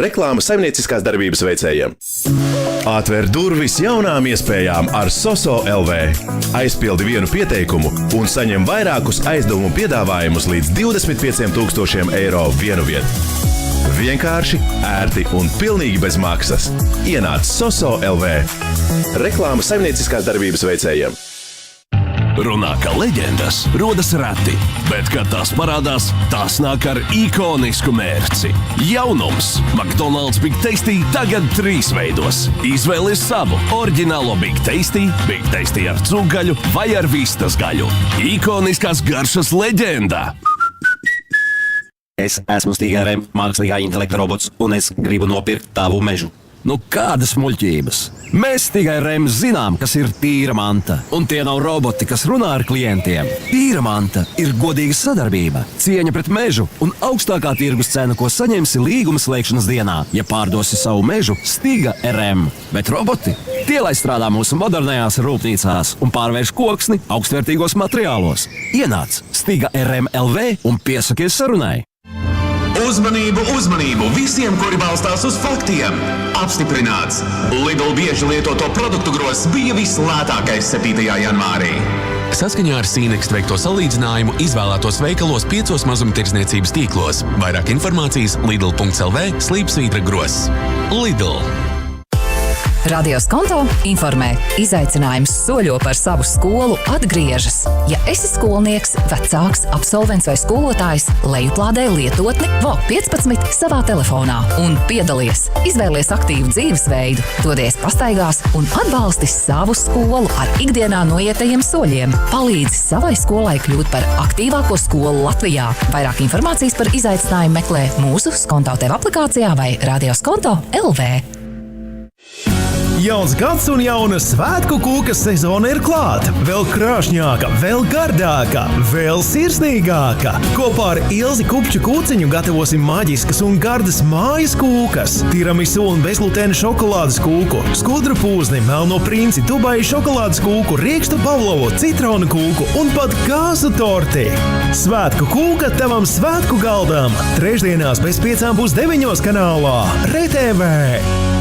Reklāma saimnieciskās darbības veicējiem. Atver durvis jaunām iespējām ar Soso LV. Aizpildi vienu pieteikumu un saņem vairākus aizdevumu piedāvājumus līdz 25,000 eiro vienu vietu. Vienkārši, ērti un pilnīgi bez maksas. Ienāc Soso LV. Reklāma saimnieciskās darbības veicējiem. Runā, ka leģendas rodas reti, bet, kad tās parādās, tās nāk ar ikonisku mērci. Jaunums McDonald's Big Tasty tagad 3 veidos. Izvēlies savu oriģinālo Big Tasty ar cūgaļu vai ar vistas gaļu. Ikoniskās garšas leģenda! Es esmu Stiga RM, mākslīgā intelekta robots, un es gribu nopirkt tavu mežu. Nu, kādas muļķības? Mēs Stiga RM zinām, kas ir tīra manta. Un tie nav roboti, kas runā ar klientiem. Tīra manta ir godīga sadarbība, cieņa pret mežu un augstākā tirgus cena, ko saņemsi līguma slēgšanas dienā, ja pārdosi savu mežu Stiga RM. Bet roboti? Tie, lai strādā mūsu modernajās rūpnīcās un pārvērš koksni augstvērtīgos materiālos. Ienāc Stiga RM LV un piesakies sarunai. Uzmanību, uzmanību visiem, kuri balstās uz faktiem! Apstiprināts! Lidl bieži lietoto produktu gross bija vislētākais 7. janvārī. Saskaņā ar Sīnext veikto salīdzinājumu izvēlētos veikalos 5 mazumtirdzniecības tīklos. Vairāk informācijas lidl.lv/gross. Lidl. Radio Skonto informē. Izaicinājums soļo par savu skolu atgriežas. Ja esi skolnieks, vecāks, absolvents vai skolotājs, lejuplādē lietotni VOK 15 savā telefonā un piedalies. Izvēlies aktīvu dzīvesveidu, dodies pastaigās un atbalsti savu skolu ar ikdienā noietajiem soļiem. Palīdzi savai skolai kļūt par aktīvāko skolu Latvijā. Vairāk informācijas par izaicinājumu meklē mūsu Skonto TV aplikācijā vai Radio Skonto LV. Jauns gads un jauna svētku kūkas sezona ir klāta. Vēl krāšņāka, vēl gardāka, vēl sirsnīgāka. Kopā ar Ilzi Kupču Kūciņu gatavosim maģiskas un gardas mājas kūkas. Tiramisu un bezglutēna šokolādes kūku, skudru pūzni, melno princi, Dubai šokolādes kūku, riekstu pavlovu, citronu kūku un pat gāzu torti. Svētku kūka tavam svētku galdam. Trešdienās bez 5:30 kanālā RTV.